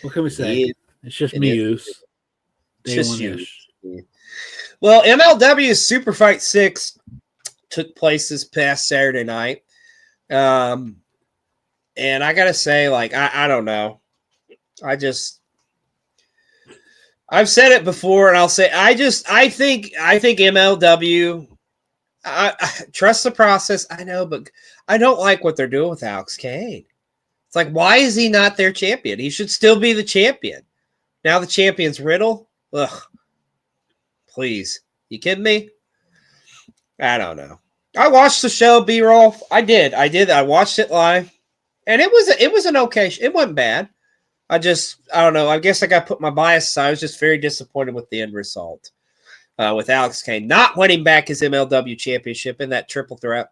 what can we say? It's just Muse. Just you. Well, MLW Super Fight 6 took place this past Saturday night. And I gotta say, like, I don't know. I've said it before, and I'll say I think MLW. I trust the process. I know, but I don't like what they're doing with Alex Kane. It's like, why is he not their champion? He should still be the champion. Now the champion's Riddle. Ugh. Please, you kidding me? I don't know. I watched the show, B-roll. I did. I watched it live. And it was an okay. It wasn't bad. I don't know. I guess I got to put my bias aside. I was just very disappointed with the end result with Alex Kane not winning back his MLW championship in that triple threat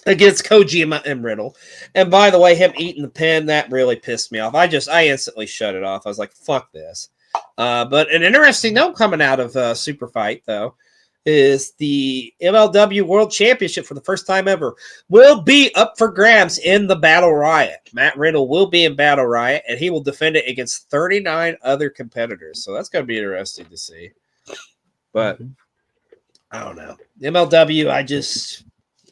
against Kojima and Riddle. And by the way, him eating the pin, that really pissed me off. I instantly shut it off. I was like, fuck this. But an interesting note coming out of Super Fight, though, is the MLW World Championship for the first time ever will be up for grabs in the Battle Riot. Matt Riddle will be in Battle Riot, and he will defend it against 39 other competitors. So that's going to be interesting to see. But I don't know. MLW,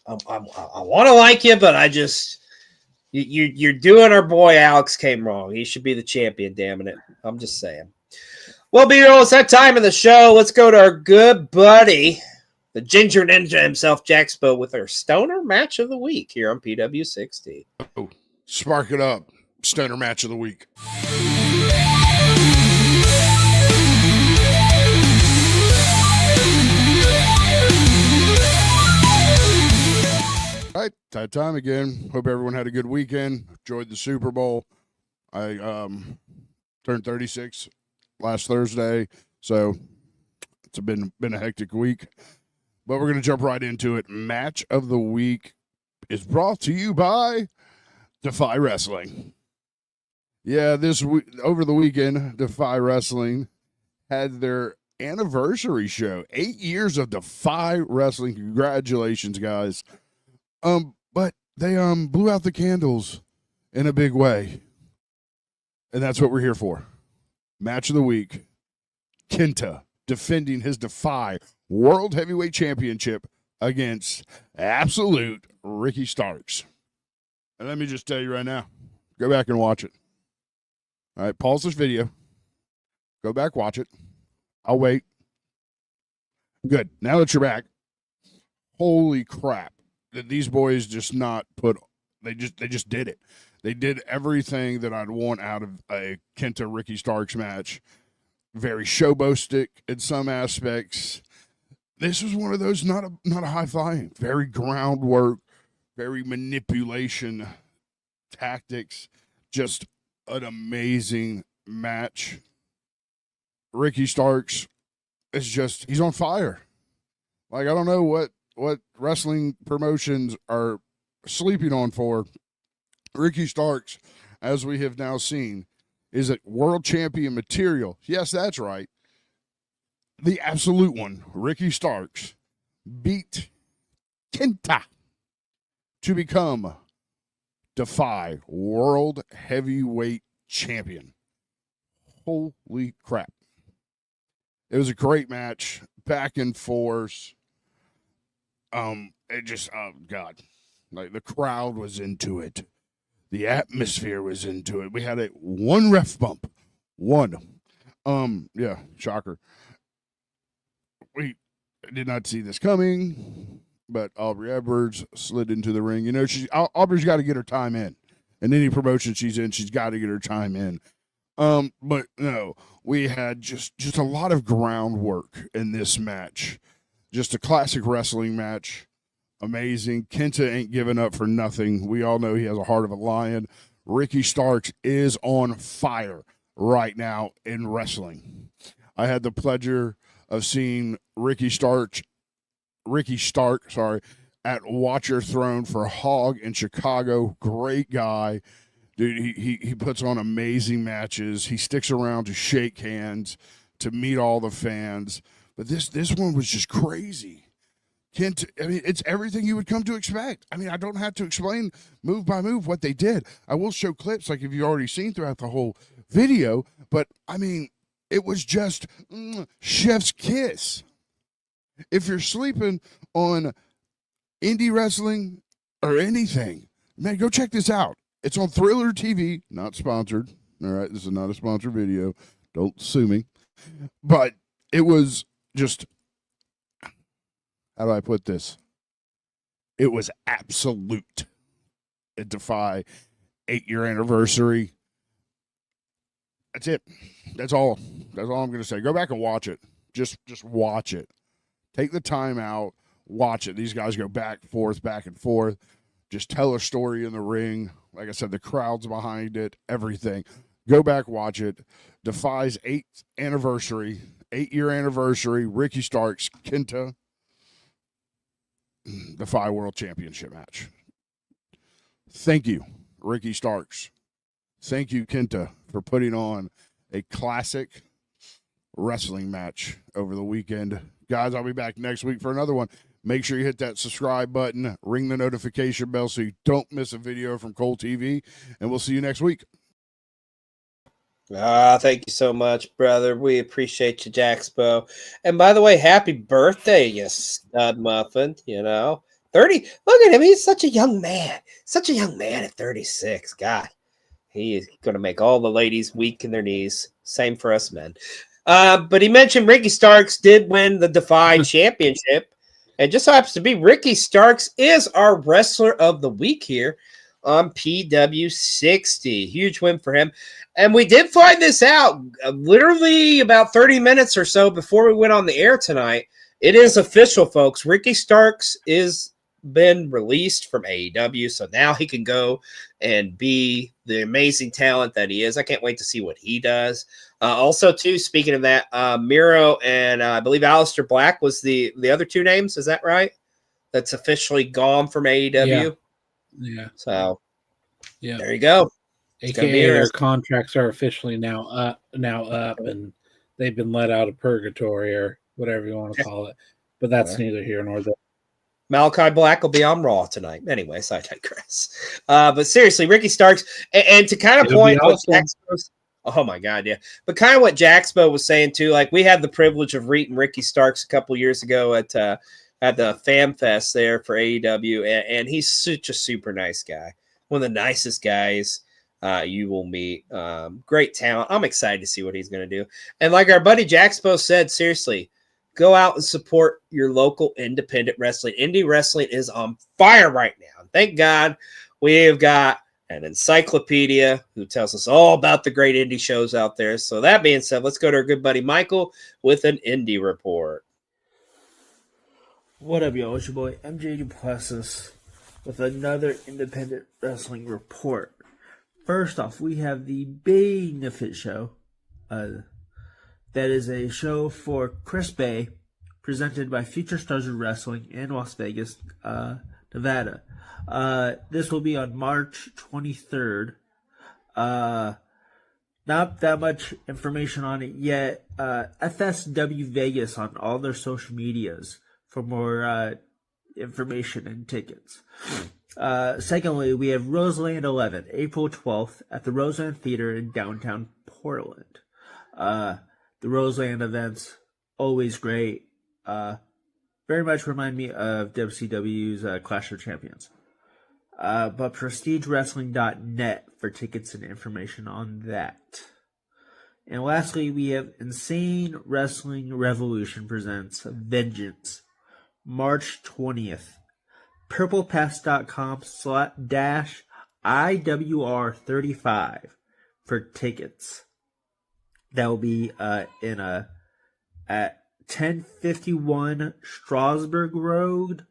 I want to like you, but you're doing our boy Alex came wrong. He should be the champion, damn it. I'm just saying. Well, B-Roll, it's that time of the show. Let's go to our good buddy, the Ginger Ninja himself, Jaxpo, with our Stoner Match of the Week here on PW60. Oh, spark it up. Stoner Match of the Week. All right, that time again. Hope everyone had a good weekend. Enjoyed the Super Bowl. I turned 36 last Thursday, so it's been a hectic week. But we're going to jump right into it. Match of the Week is brought to you by Defy Wrestling. Yeah, over the weekend, Defy Wrestling had their anniversary show. 8 years of Defy Wrestling. Congratulations, guys. But they blew out the candles in a big way. And that's what we're here for. Match of the Week. Kenta defending his Defy World Heavyweight Championship against Absolute Ricky Starks. And let me just tell you right now, go back and watch it. All right, pause this video. Go back, watch it. I'll wait. Good. Now that you're back, holy crap. That these boys they just did it. They did everything that I'd want out of a Kenta Ricky Starks match. Very showboastic in some aspects. This was one of those not a high flying, very groundwork, very manipulation tactics. Just an amazing match. Ricky Starks is he's on fire. Like, I don't know what wrestling promotions are sleeping on for. Ricky Starks, as we have now seen, is a world champion material. Yes, that's right. The absolute one, Ricky Starks, beat Kenta to become Defy World Heavyweight Champion. Holy crap. It was a great match, back and forth. It just, oh God, like the crowd was into it. The atmosphere was into it. We had one ref bump. One. Yeah, shocker. We did not see this coming, but Aubrey Edwards slid into the ring. You know, Aubrey's got to get her time in. In any promotion she's in, she's got to get her time in. But no, we had just a lot of groundwork in this match. Just a classic wrestling match. Amazing. Kenta ain't giving up for nothing. We all know he has a heart of a lion. Ricky Starks is on fire right now in wrestling. I had the pleasure of seeing Ricky Stark, at Watch Your Throne for Hog in Chicago. Great guy. Dude, he puts on amazing matches. He sticks around to shake hands, to meet all the fans. But this one was just crazy. Kent, I mean, it's everything you would come to expect. I mean, I don't have to explain move by move what they did. I will show clips like if you've already seen throughout the whole video. But, I mean, it was just chef's kiss. If you're sleeping on indie wrestling or anything, man, go check this out. It's on Thriller TV, not sponsored. All right, this is not a sponsored video. Don't sue me. But it was just, how do I put this? It was absolute. It Defy 8-year anniversary. That's it. That's all I'm going to say. Go back and watch it. Just watch it. Take the time out. Watch it. These guys go back and forth. Just tell a story in the ring. Like I said, the crowd's behind it. Everything. Go back, watch it. Defy's 8-year anniversary. Ricky Starks, Kenta. Defy World Championship match. Thank you, Ricky Starks. Thank you, Kenta, for putting on a classic wrestling match over the weekend. Guys, I'll be back next week for another one. Make sure you hit that subscribe button, ring the notification bell so you don't miss a video from Cole TV, and we'll see you next week. Thank you so much, brother. We appreciate you, Jaxpo. And by the way, happy birthday, you stud muffin. 30. Look at him. He's such a young man. Such a young man at 36. God, he is going to make all the ladies weak in their knees. Same for us men. But he mentioned Ricky Starks did win the Defy Championship. And just so happens to be Ricky Starks is our wrestler of the week here on PW60. Huge win for him. And we did find this out literally about 30 minutes or so before we went on the air tonight. It is official, folks. Ricky Starks is been released from AEW, so now he can go and be the amazing talent that he is. I can't wait to see what he does. Also, too, speaking of that, Miro and I believe Aleister Black was the other two names. Is that right? That's officially gone from AEW. Yeah. So, yeah, there you go. AKA their contracts are officially now up, and they've been let out of purgatory or whatever you want to call it. But that's neither here nor there. Malachi Black will be on Raw tonight. Anyways, I digress. But seriously, Ricky Starks, and to kind of point what Jaxpo, oh my God, yeah. But kind of what Jaxpo was saying too, like we had the privilege of meeting Ricky Starks a couple years ago at the Fan Fest there for AEW, and he's such a super nice guy. One of the nicest guys you will meet. Great talent. I'm excited to see what he's going to do. And like our buddy Jaxpo said, seriously, go out and support your local independent wrestling. Indie wrestling is on fire right now. Thank God we have got an encyclopedia who tells us all about the great indie shows out there. So that being said, let's go to our good buddy Michael with an indie report. What up, y'all? It's your boy MJ Duplessis with another independent wrestling report. First off, we have the Benefit Show. That is a show for Chris Bay, presented by Future Stars of Wrestling in Las Vegas, Nevada. This will be on March 23rd. Not that much information on it yet. FSW Vegas on all their social medias for more information and tickets. Secondly, we have Roseland 11, April 12th at the Roseland Theater in downtown Portland. The Roseland events, always great. Very much remind me of WCW's Clash of Champions. But PrestigeWrestling.net for tickets and information on that. And lastly, we have Insane Wrestling Revolution presents Vengeance, March 20th. PurplePass.com/IWR35 for tickets. That will be at 1051 Strasburg Road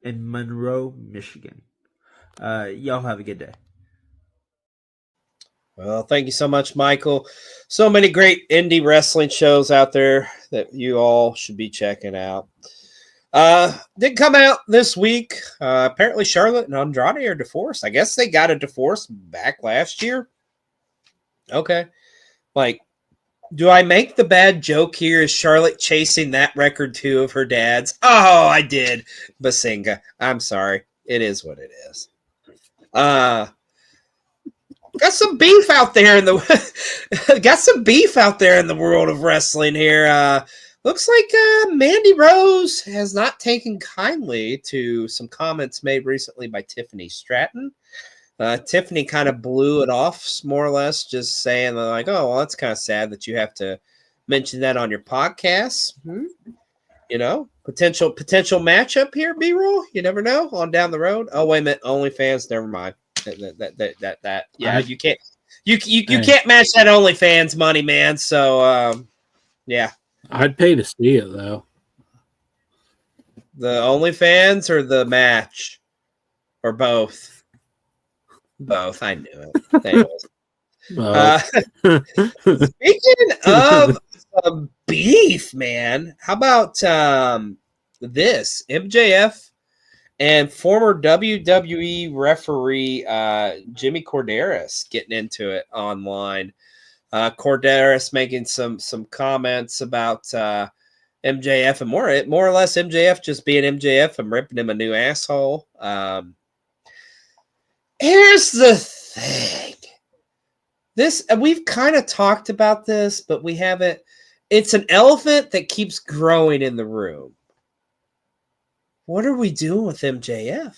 in Monroe, Michigan. Y'all have a good day. Well, thank you so much, Michael. So many great indie wrestling shows out there that you all should be checking out. Did come out this week. Apparently Charlotte and Andrade are divorced. I guess they got a divorce back last year. Okay. Like, do I make the bad joke here? Is Charlotte chasing that record too of her dad's? Oh, I did. Basinga. I'm sorry. It is what it is. Got some beef out there in the world of wrestling here. Looks like Mandy Rose has not taken kindly to some comments made recently by Tiffany Stratton. Tiffany kind of blew it off, more or less, just saying like, "Oh, well, it's kind of sad that you have to mention that on your podcast." You know, potential matchup here, B-roll. You never know on down the road. Oh, wait a minute, OnlyFans. Never mind. That. Yeah, you can't match that OnlyFans money, man. So, yeah. I'd pay to see it though. The OnlyFans or the match, or both. Both. I knew it. Speaking of beef, man, how about this? MJF and former WWE referee Jimmy Corderas getting into it online. Corderas making some comments about MJF and more or less MJF just being MJF and ripping him a new asshole. Here's the thing. We've kind of talked about this, but we haven't. It's an elephant that keeps growing in the room. What are we doing with MJF?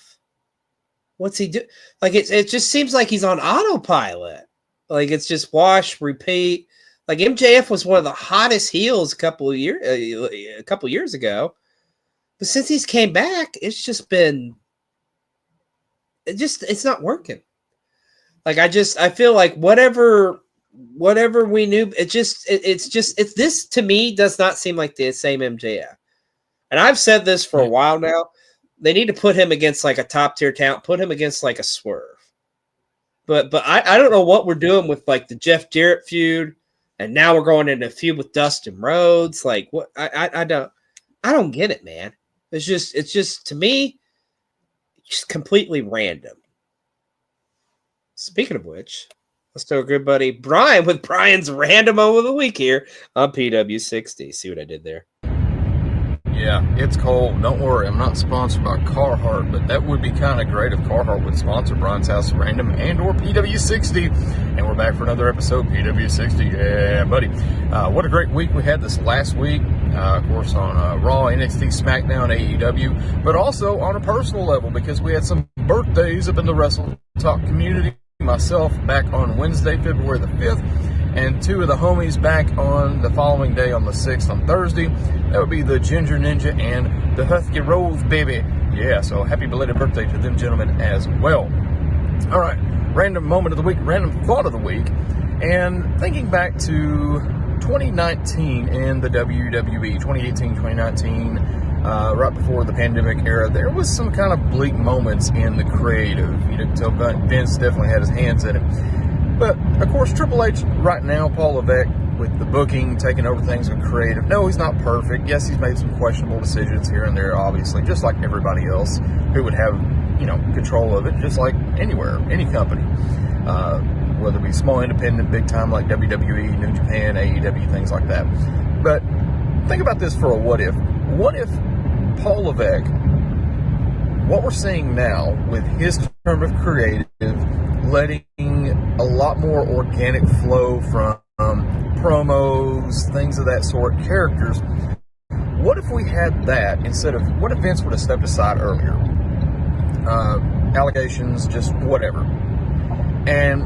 What's he do? Like it just seems like he's on autopilot. Like it's just wash, repeat. Like MJF was one of the hottest heels a couple years ago, but since he's came back, it's just been. It's not working. Like I feel like whatever we knew, it's this to me does not seem like the same MJF. And I've said this for a while now. They need to put him against like a top tier talent, put him against like a Swerve. But I don't know what we're doing with like the Jeff Jarrett feud, and now we're going into a feud with Dustin Rhodes. Like what I don't get it, man. It's just to me, just completely random. Speaking of which, let's do our good buddy Brian with Brian's random moment of the week here on PW60. See what I did there? Yeah, it's cold. Don't worry, I'm not sponsored by Carhartt, but that would be kind of great if Carhartt would sponsor Brian's House Random and or PW60. And we're back for another episode, PW60. Yeah, buddy. What a great week we had this last week. Of course, on Raw, NXT, SmackDown, AEW, but also on a personal level because we had some birthdays up in the Wrestle Talk community. Myself back on Wednesday, February the 5th, and two of the homies back on the following day on the 6th on Thursday. That would be the Ginger Ninja and the Husky Rose baby. Yeah, so happy belated birthday to them gentlemen as well. All right, random moment of the week, random thought of the week, and thinking back to 2019 in the WWE, 2018, 2019, right before the pandemic era, there was some kind of bleak moments in the creative. You know, tell Vince definitely had his hands in it. But, of course, Triple H right now, Paul Levesque, with the booking, taking over things with creative. No, he's not perfect. Yes, he's made some questionable decisions here and there, obviously, just like everybody else who would have, control of it, just like anywhere, any company. Whether it be small, independent, big time like WWE, New Japan, AEW, things like that. But think about this for a what if. What if Paul Levesque, what we're seeing now with his term of creative, letting a lot more organic flow from promos, things of that sort, characters, what if we had that instead of, what if Vince would have stepped aside earlier? Allegations, just whatever. And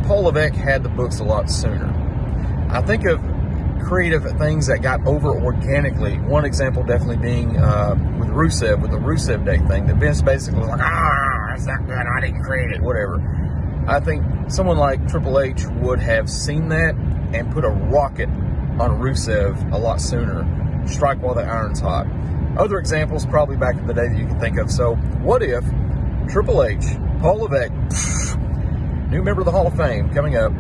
Paul Levesque had the books a lot sooner. I think of creative things that got over organically. One example definitely being with Rusev, with the Rusev Day thing, that Vince basically was like, it's not good, I didn't create it, whatever. I think someone like Triple H would have seen that and put a rocket on Rusev a lot sooner. Strike while the iron's hot. Other examples probably back in the day that you can think of. So what if Triple H, Paul Levesque, new member of the Hall of Fame coming up,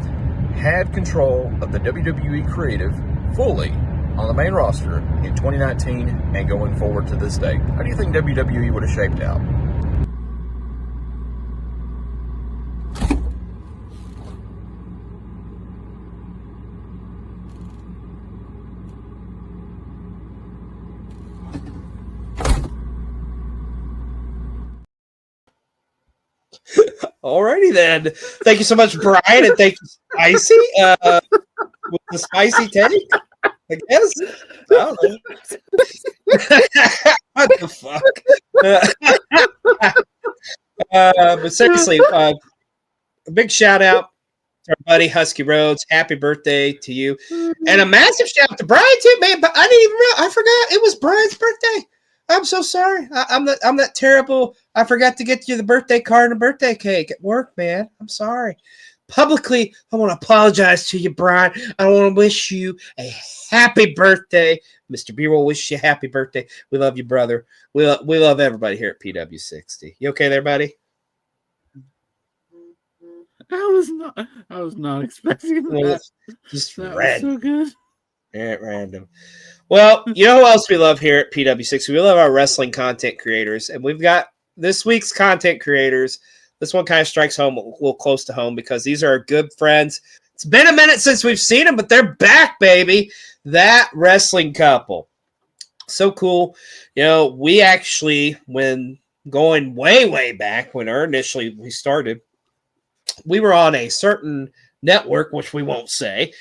had control of the WWE creative fully on the main roster in 2019 and going forward to this day? How do you think WWE would have shaped out? Alrighty then. Thank you so much, Brian, and thank you, Spicy, with the spicy take. I guess. I don't know. What the fuck? But seriously, a big shout out to our buddy Husky Rhodes. Happy birthday to you, and a massive shout out to Brian too, man. But I didn't even realize, I forgot it was Brian's birthday. I'm so sorry. I'm that terrible. I forgot to get you the birthday card and a birthday cake at work, man. I'm sorry. Publicly, I want to apologize to you, Brian. I want to wish you a happy birthday. Mr. B will wish you a happy birthday. We love you, brother. We love everybody here at PW60. You okay there, buddy? I was not expecting that. Just that red. was so good. At random. Well, you know who else we love here at PW60? We love our wrestling content creators, and we've got this week's content creators, this one kind of strikes home a little close to home because these are good friends. It's been a minute since we've seen them, but they're back, baby. That wrestling couple. So cool. You know, we actually, when going way, way back, when we started, we were on a certain network, which we won't say,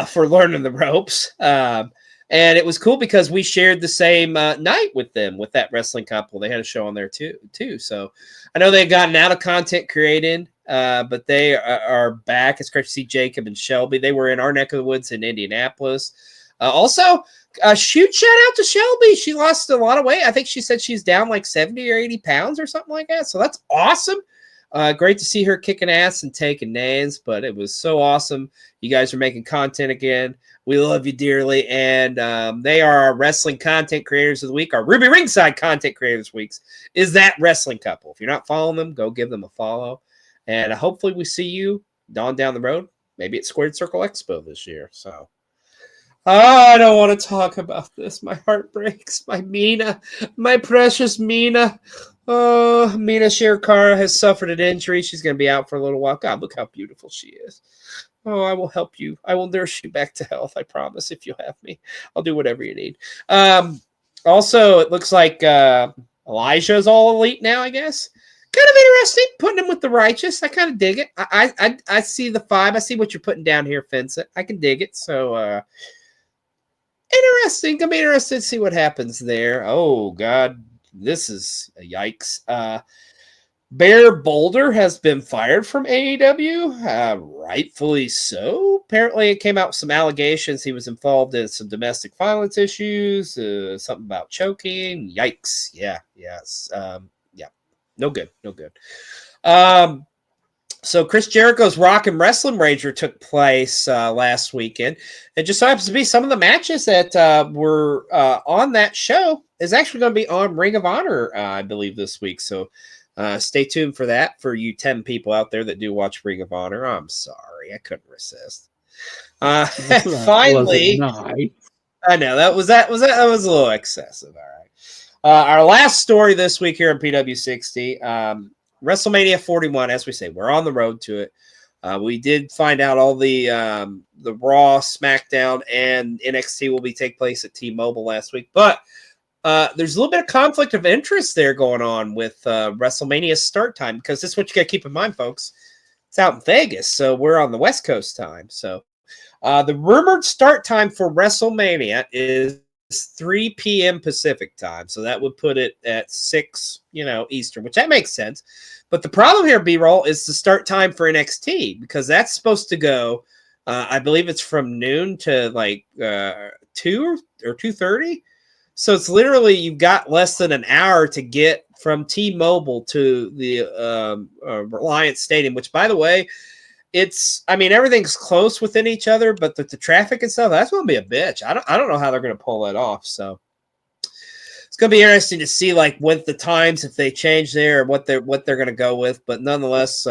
for learning the ropes. And it was cool because we shared the same night with them, with that wrestling couple. They had a show on there too. So I know they've gotten out of content creating, but they are back. It's great to see Jacob and Shelby. They were in our neck of the woods in Indianapolis. Also, shout out to Shelby. She lost a lot of weight. I think she said she's down like 70 or 80 pounds or something like that. So that's awesome. Great to see her kicking ass and taking names, but it was so awesome. You guys are making content again. We love you dearly, and they are our wrestling content creators of the week. Our Ruby Ringside content creators weeks is that wrestling couple. If you're not following them, go give them a follow, and hopefully we see you down the road, maybe at Squared Circle Expo this year. So I don't want to talk about this. My heart breaks. My Mina, my precious Mina. Oh, Mina Shirkara has suffered an injury. She's going to be out for a little while. God, look how beautiful she is. Oh, I will help you. I will nurse you back to health. I promise. If you have me, I'll do whatever you need. Also, it looks like Elijah is all elite now, I guess. Kind of interesting, putting him with the righteous. I kind of dig it. I see the vibe. I see what you're putting down here, Vincent. I can dig it. So, interesting. I'm interested to see what happens there. Oh, God. This is a yikes. Bear Boulder has been fired from AEW, rightfully so. Apparently, it came out with some allegations he was involved in some domestic violence issues, something about choking. Yikes! Yeah, yes, yeah, no good. So Chris Jericho's Rock and Wrestling Rager took place last weekend. It just so happens to be some of the matches that were on that show is actually going to be on Ring of Honor, I believe, this week. So stay tuned for that for you 10 people out there that do watch Ring of Honor. I'm sorry, I couldn't resist. Finally, I know that was a little excessive. All right. Our last story this week here on PW60. WrestleMania 41, as we say, we're on the road to it. We did find out all the Raw, SmackDown, and NXT will take place at T-Mobile last week. But there's a little bit of conflict of interest there going on with WrestleMania's start time, because this is what you got to keep in mind, folks. It's out in Vegas, so we're on the West Coast time. So the rumored start time for WrestleMania is 3 p.m. Pacific time. So that would put it at 6, Eastern, which that makes sense. But the problem here, B-Roll, is the start time for NXT, because that's supposed to go, I believe it's from noon to like 2 or 2:30. So it's literally, you've got less than an hour to get from T-Mobile to the Reliance Stadium, which, by the way, everything's close within each other, but the traffic and stuff, that's going to be a bitch. I don't know how they're going to pull that off. So it's going to be interesting to see, like, what the times, if they change there, or what they're going to go with. But nonetheless,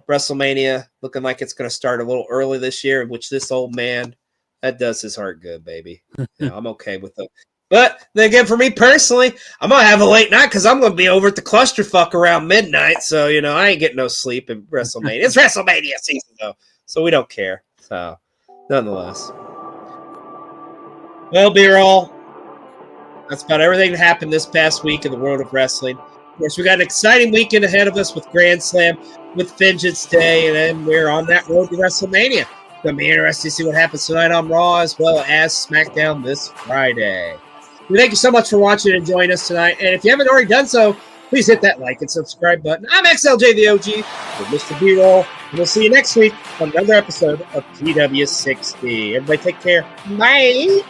WrestleMania looking like it's going to start a little early this year, which this old man, that does his heart good, baby. I'm okay with it. But then again, for me personally, I'm going to have a late night because I'm going to be over at the clusterfuck around midnight. So, I ain't getting no sleep in WrestleMania. It's WrestleMania season, though, so we don't care. So, nonetheless. Well, B-Roll, that's about everything that happened this past week in the world of wrestling. Of course, we got an exciting weekend ahead of us with Grand Slam, with Vengeance Day, and then we're on that road to WrestleMania. It's going to be interesting to see what happens tonight on Raw as well as SmackDown this Friday. We thank you so much for watching and joining us tonight. And if you haven't already done so, please hit that like and subscribe button. I'm XLJ the OG with Mr. B-Roll, and we'll see you next week on another episode of PW60. Everybody take care. Bye.